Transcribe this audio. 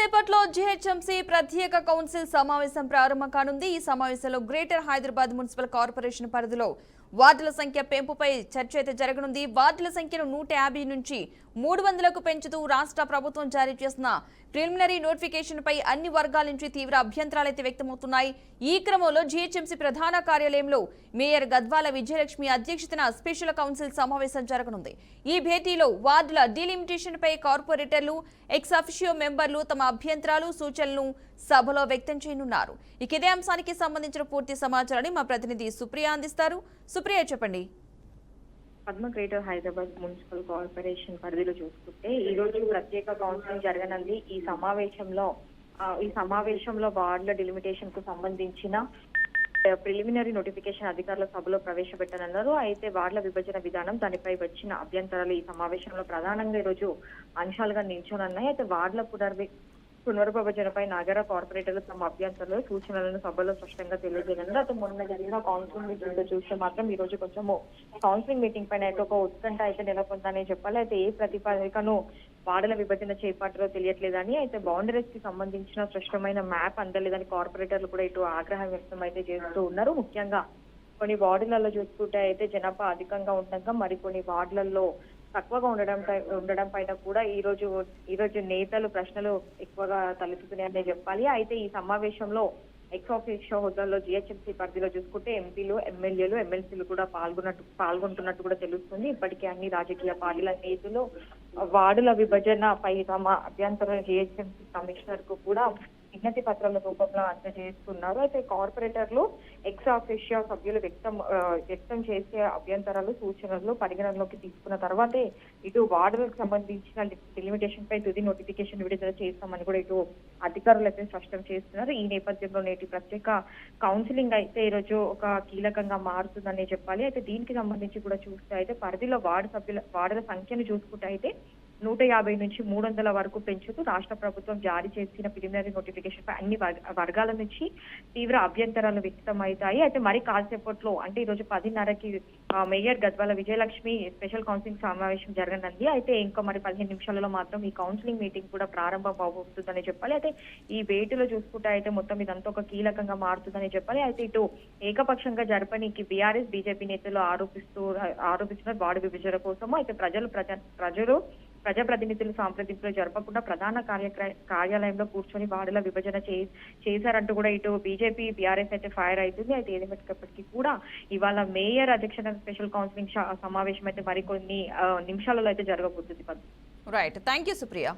కాసేపట్లో జీహెచ్ఎంసీ ప్రత్యేక కౌన్సిల్ సమావేశం ప్రారంభం కానుంది. ఈ సమావేశంలో గ్రేటర్ హైదరాబాద్ మున్సిపల్ కార్పొరేషన్ పరిధిలో వార్డుల సంఖ్య పెంపుపై చర్చ అయితే జరగనుంది. వార్డుల సంఖ్యను 150 నుంచి 300కు పెంచుతూ రాష్ట్ర ప్రభుత్వం జారీ చేసిన ప్రిలిమినరీ నోటిఫికేషన్ పై అన్ని వర్గాల నుంచి తీవ్ర అభ్యంతరాలైతే వ్యక్తమవుతున్నాయి. ఈ క్రమంలో జీహెచ్ఎంసీ ప్రధాన కార్యాలయంలో మేయర్ గద్వాల విజయలక్ష్మి అధ్యక్షతన స్పెషల్ కౌన్సిల్ సమావేశం జరగనుంది. ఈ భేటీలో వార్డుల డిలిమిటేషన్ పై కార్పొరేటర్లు, ఎక్స్ అఫిషియో మెంబర్లు తమ అభ్యంతరాలు, సూచనలను సభలో వ్యక్తం చేయనున్నారు. ఇదే అంశానికి సంబంధించిన పూర్తి సమాచారాన్ని మా ప్రతినిధి సుప్రియ అందిస్తారు. సుప్రియ, చెప్పండి. Padma greater Hyderabad municipal corporation పరిధిలో చూసుకుంటే ఈ రోజు ప్రత్యేక కౌన్సిలింగ్ జరగనుంది. ఈ సమావేశంలో వార్డుల డిలిమిటేషన్ కు సంబంధించిన ప్రిలిమినరీ నోటిఫికేషన్ అధికారుల సభలో ప్రవేశపెట్టనున్నారు. అయితే వార్డుల విభజన విధానం, దానిపై వచ్చిన అభ్యంతరాలు ఈ సమావేశంలో ప్రధానంగా ఈరోజు అంశాలుగా నిల్చోనున్నాయి. అయితే వార్డుల పునర్విభజనపై నగర కార్పొరేటర్లు తమ అభ్యంతరాలు, సూచనలను సభలో స్పష్టంగా తెలియజేయనున్నారు. అయితే మొన్న జరిగిన కౌన్సిలింగ్ మీటింగ్ లో చూస్తే మాత్రం ఈ రోజు కొంచెము కౌన్సిలింగ్ మీటింగ్ పైన అయితే ఒక ఉత్కంఠ అయితే నెలకొందని చెప్పాలి. అయితే ఏ ప్రతిపాదికను వార్డుల విభజన చేపట్టారో తెలియట్లేదని, అయితే బౌండరీస్ కి సంబంధించిన స్పష్టమైన మ్యాప్ అందలేదని కార్పొరేటర్లు కూడా ఇటు ఆగ్రహం వ్యక్తం అయితే చేస్తూ ఉన్నారు. ముఖ్యంగా కొన్ని వార్డులలో చూసుకుంటే అయితే జనాభా అధికంగా ఉండగా మరికొన్ని వార్డులలో తక్కువగా ఉండడం పైన కూడా ఈ రోజు నేతలు ప్రశ్నలు ఎక్కువగా తలెత్తుతున్నాయనే చెప్పాలి. అయితే ఈ సమావేశంలో ఎక్స్ ఆఫీషియో హోదాల్లో జీహెచ్ఎంసీ పరిధిలో చూసుకుంటే ఎంపీలు, ఎమ్మెల్యేలు, ఎమ్మెల్సీలు కూడా పాల్గొంటున్నట్టు కూడా తెలుస్తుంది. ఇప్పటికే అన్ని రాజకీయ పార్టీల నేతలు వార్డుల విభజనపై తమ అభ్యంతరాలు జీహెచ్ఎంసీ కమిషనర్ కు కూడా విజ్ఞప్తి పత్రాల రూపంలో అందజేస్తున్నారు. అయితే కార్పొరేటర్లు, ఎక్స్ ఆఫీషియో సభ్యులు వ్యక్తం చేసే అభ్యంతరాలు, సూచనలు పరిగణనలోకి తీసుకున్న తర్వాతే ఇటు వార్డులకు సంబంధించిన డిలిమిటేషన్ పై తుది నోటిఫికేషన్ విడుదల చేస్తామని కూడా ఇటు అధికారులు అయితే స్పష్టం చేస్తున్నారు. ఈ నేపథ్యంలో నేటి ప్రత్యేక కౌన్సిలింగ్ అయితే ఈరోజు ఒక కీలకంగా మారుతుందని చెప్పాలి. అయితే దీనికి సంబంధించి కూడా చూస్తే అయితే పరిధిలో వార్డుల సంఖ్యను చూసుకుంటే అయితే 150 నుంచి 300 వరకు పెంచుతూ రాష్ట్ర ప్రభుత్వం జారీ చేసిన ప్రిలిమినరీ నోటిఫికేషన్ పై అన్ని వర్గాల నుంచి తీవ్ర అభ్యంతరాలు వ్యక్తమవుతాయి. అయితే మరి కాసేపట్లో అంటే ఈ రోజు 10:30కి mayor Gadwal Vijayalakshmi special counselling సమావేశం జరగనుంది. అయితే ఇంకా మరి 15 నిమిషాలలో మాత్రం ఈ కౌన్సిలింగ్ మీటింగ్ కూడా ప్రారంభం అవుతుందని చెప్పాలి. అయితే ఈ భేటీలో చూసుకుంటే అయితే మొత్తం ఇదంతా ఒక కీలకంగా మారుతుందని చెప్పాలి. అయితే ఇటు ఏకపక్షంగా జరపనీకి బీఆర్ఎస్, బీజేపీ నేతలు ఆరోపిస్తున్న వార్డు విభజన కోసము అయితే ప్రజాప్రతినిధులు సంప్రదింపులు జరపకుండా ప్రధాన కార్యాలయంలో కూర్చొని వార్డుల విభజన చేశారంటూ కూడా ఇటు బీజేపీ, బీఆర్ఎస్ అయితే ఫైర్ అవుతుంది. అయితే ఏదేమైనప్పటికీ కూడా ఇవాళ మేయర్ అధ్యక్షత స్పెషల్ కౌన్సిలింగ్ సమావేశం అయితే మరికొన్ని నిమిషాలలో అయితే జరగబోతుంది. Right, thank you Supriya.